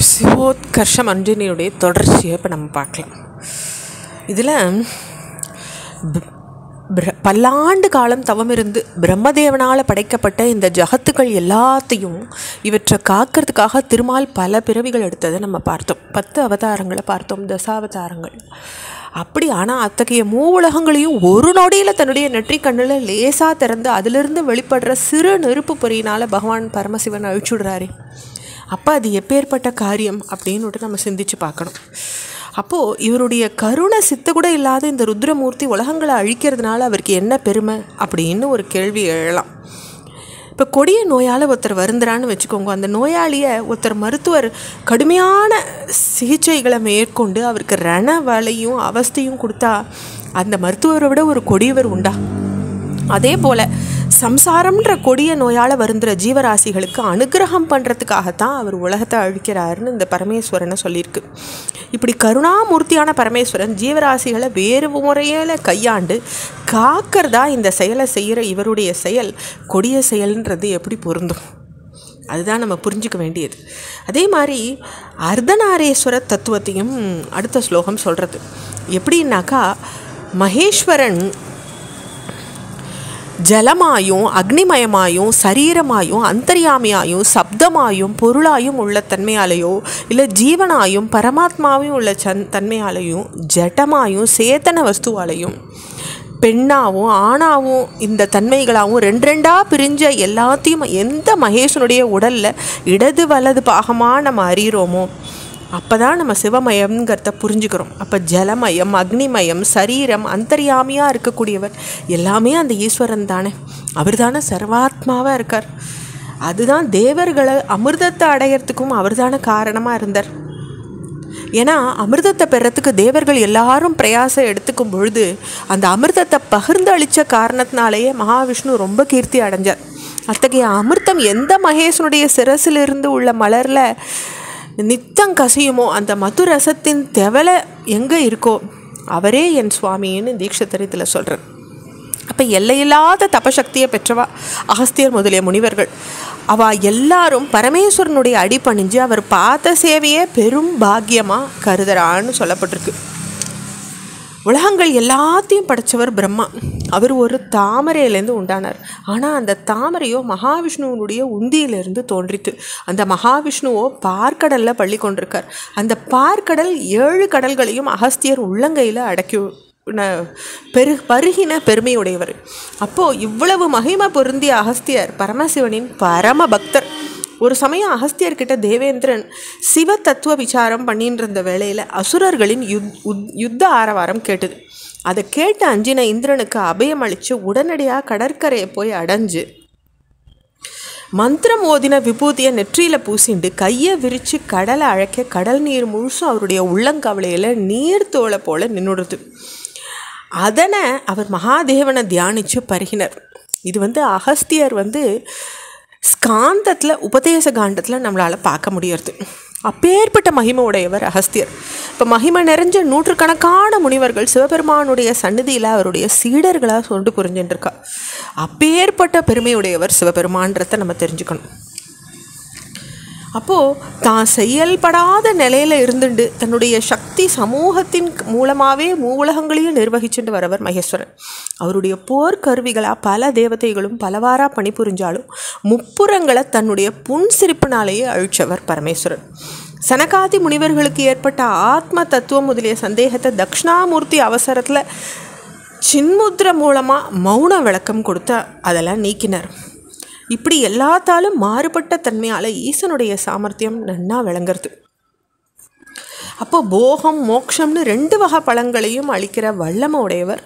சிவோத்கர்ஷ மஞ்சனியுடைய தொடர்ச்சியை இப்போ நம்ம பார்க்கலாம். இதில் பல்லாண்டு காலம் தவமிருந்து பிரம்மதேவனால் படைக்கப்பட்ட இந்த ஜகத்துக்கள் எல்லாத்தையும் இவற்றை காக்கிறதுக்காக திருமால் பல பிறவிகள் எடுத்ததை நம்ம பார்த்தோம். 10 அவதாரங்களை பார்த்தோம், தசாவதாரங்கள். அப்படி ஆனால் அத்தகைய மூவுலகங்களையும் ஒரு நொடியில் தன்னுடைய நெற்றி கண்ணில் லேசாக திறந்து அதிலிருந்து வெளிப்படுற சிறு நெருப்பு பொறியினால் பகவான் பரமசிவன் அழிச்சுடுறாரு. அப்போ அது எப்பேற்பட்ட காரியம் அப்படின்னுட்டு நம்ம சிந்திச்சு பார்க்கணும். அப்போது இவருடைய கருணை சித்த கூட இல்லாத இந்த ருத்ரமூர்த்தி உலகங்களை அழிக்கிறதுனால அவருக்கு என்ன பெருமை அப்படின்னு ஒரு கேள்வி எழலாம். இப்போ கொடிய நோயால் ஒருத்தர் வருந்துறான்னு வச்சுக்கோங்க. அந்த நோயாளியை ஒருத்தர் மருத்துவர் கடுமையான சிகிச்சைகளை மேற்கொண்டு அவருக்கு ரண வலியும் அவஸ்தையும் கொடுத்தா அந்த மருத்துவரை விட ஒரு கொடியவர் உண்டா? அதே போல் சம்சாரம்ன்ற கொடிய நோயால் வருந்துகிற ஜீவராசிகளுக்கு அனுகிரகம் பண்ணுறதுக்காகத்தான் அவர் உலகத்தை அழிக்கிறாருன்னு இந்த பரமேஸ்வரனை சொல்லியிருக்கு. இப்படி கருணாமூர்த்தியான பரமேஸ்வரன் ஜீவராசிகளை வேறு முறையில் கையாண்டு காக்கிறதா இந்த செயலை செய்கிற இவருடைய செயல் கொடிய செயல்ன்றது எப்படி பொருந்தும்? அதுதான் நம்ம புரிஞ்சிக்க வேண்டியது. அதே மாதிரி அர்த்தநாரீஸ்வர தத்துவத்தையும் அடுத்த ஸ்லோகம் சொல்கிறது. எப்படின்னாக்கா, மகேஸ்வரன் ஜலமாயும் அக்னிமயமாயும் சரீரமாயும் அந்தர்யாமியாயும் சப்தமாயும் பொருளாயும் உள்ள தன்மையாலேயோ இல்லை ஜீவனாயும் பரமாத்மாவையும் உள்ள தன்மையாலையும் ஜட்டமாயும் சேத்தன வஸ்துவாலையும் பெண்ணாவும் ஆணாவும் இந்த தன்மைகளாகவும் ரெண்டாக பிரிஞ்ச எல்லாத்தையும் எந்த மகேஷனுடைய உடலில் இடது வலது பாகமாக நம்ம அறிகிறோமோ அப்போ தான் நம்ம சிவமயம்ங்கிறத புரிஞ்சுக்கிறோம். அப்போ ஜலமயம் அக்னிமயம் சரீரம் அந்தர்யாமியாக இருக்கக்கூடியவர் எல்லாமே அந்த ஈஸ்வரன் தானே. அவர் தானே சர்வாத்மாவாக இருக்கார். அதுதான் தேவர்களை அமிர்தத்தை அடையிறதுக்கும் அவர் தானே காரணமாக இருந்தார். ஏன்னா அமிர்தத்தை பெறத்துக்கு தேவர்கள் எல்லாரும் பிரயாசம் எடுத்துக்கும் பொழுது அந்த அமிர்தத்தை பகிர்ந்து அளித்த காரணத்தினாலேயே மகாவிஷ்ணு ரொம்ப கீர்த்தி அடைஞ்சார். அத்தகைய அமிர்தம் எந்த மகேசனுடைய சிரசிலிருந்து உள்ள மலரில் நித்தம் கசியுமோ அந்த மதுரசத்தின் தெவலை எங்கே இருக்கோ அவரே என் சுவாமின்னு தீட்சத்தரித்தில் சொல்கிறார். அப்போ எல்லையில்லாத தபசக்தியை பெற்றவா அகஸ்தியர் முதலிய முனிவர்கள். அவள் எல்லாரும் பரமேஸ்வரனுடைய அடிபணிஞ்சு அவர் பார்த்த சேவையே பெரும் பாக்கியமாக கருதுறான்னு சொல்லப்பட்டிருக்கு. உலகங்கள் எல்லாத்தையும் படைத்தவர் பிரம்மா. அவர் ஒரு தாமரையிலேருந்து உண்டானார். ஆனால் அந்த தாமரையோ மகாவிஷ்ணுவனுடைய உந்தியிலிருந்து தோன்றித்து. அந்த மகாவிஷ்ணுவோ பார்க்கடலில் பள்ளி கொண்டிருக்கார். அந்த பார்க்கடல் 7 கடல்களையும் அகஸ்தியர் உள்ளங்கையில் அடக்கி பருகின பெருமையுடையவர். அப்போது இவ்வளவு மகிமை பொருந்திய அகஸ்தியர் பரமசிவனின் பரம பக்தர். ஒரு சமயம் அகஸ்தியர்கிட்ட தேவேந்திரன் சிவ தத்துவ விசாரம் பண்ணிட்டு இருந்த வேளையில் அசுரர்களின் யுத்த ஆரவாரம் கேட்டுது. அதை கேட்டு அஞ்சின இந்திரனுக்கு அபயம் அளித்து உடனடியாக கடற்கரையை போய் அடைஞ்சு மந்திரம் ஓதின விபூதியை நெற்றியில் பூசிண்டு கையை விரித்து கடலை அழைக்க கடல் நீர் முழுசும் அவருடைய உள்ளங்கவலையில் நீர்த்தோளை போல நின்றுடுது. அதனை அவர் மகாதேவனை தியானித்து பருகினர். இது அகஸ்தியர் ஸ்காந்தத்தில் உபதேச காண்டத்தில் நம்மளால் பார்க்க முடியறது. அப்பேற்பட்ட மகிமை உடையவர் அகஸ்தியர். இப்போ மகிமை நிறைஞ்ச நூற்றுக்கணக்கான முனிவர்கள் சிவபெருமானுடைய சந்நிதியில் அவருடைய சீடர்களாக சொண்டு புரிஞ்சுட்டுருக்கா. அப்பேற்பட்ட பெருமையுடையவர் சிவபெருமான்றதை நம்ம தெரிஞ்சுக்கணும். அப்போது தான் செயல்படாத நிலையில் இருந்துட்டு தன்னுடைய சக்தி சமூகத்தின் மூலமாகவே மூவுலகங்களையும் நிர்வகிச்சுட்டு வரவர் மகேஸ்வரன். அவருடைய போர்க்கருவிகளாக பல தேவதைகளும் பலவாறாக பணிபுரிஞ்சாலும் முப்புறங்களை தன்னுடைய புன்சிரிப்பினாலேயே அழிச்சவர் பரமேஸ்வரன். சனகாதி முனிவர்களுக்கு ஏற்பட்ட ஆத்ம தத்துவம் முதலிய சந்தேகத்தை தக்ஷணாமூர்த்தி அவசரத்தில் சின்முத்ர மூலமாக மௌன விளக்கம் கொடுத்து அதெல்லாம் நீக்கினார். இப்படி எல்லாத்தாலும் மாறுபட்ட தன்மையால் ஈசனுடைய சாமர்த்தியம் நன்னா விளங்குறது. அப்போ போகம் மோட்சம்னு 2 வகை பலன்களையும் அளிக்கிற வல்லமை உடையவர்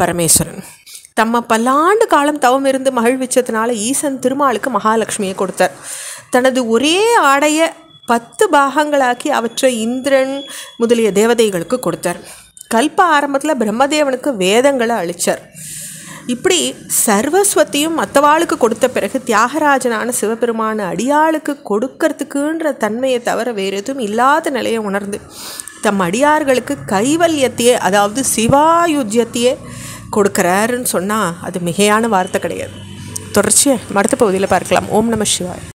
பரமேஸ்வரன். தம்ம பல்லாண்டு காலம் தவம் இருந்து மகிழ்விச்சதுனால ஈசன் திருமாலுக்கு மகாலட்சுமியை கொடுத்தார். தனது ஒரே ஆடையை 10 பாகங்களாக்கி அவற்றை இந்திரன் முதலிய தேவதைகளுக்கு கொடுத்தார். கல்ப ஆரம்பத்தில் பிரம்மதேவனுக்கு வேதங்களை அளித்தார். இப்படி சர்வஸ்வத்தையும் மற்றவாளுக்கு கொடுத்த பிறகு தியாகராஜனான சிவபெருமான அடியாளுக்கு கொடுக்கறதுக்குன்ற தன்மையை தவிர வேறு எதுவும் இல்லாத நிலையை உணர்ந்து தம் அடியார்களுக்கு கைவல்யத்தையே, அதாவது சிவாயுஜ்யத்தையே கொடுக்குறாருன்னு சொன்னால் அது மிகையான வார்த்தை கிடையாது. தொடர்ச்சியை அடுத்த பகுதியில் பார்க்கலாம். ஓம் நம சிவாய்.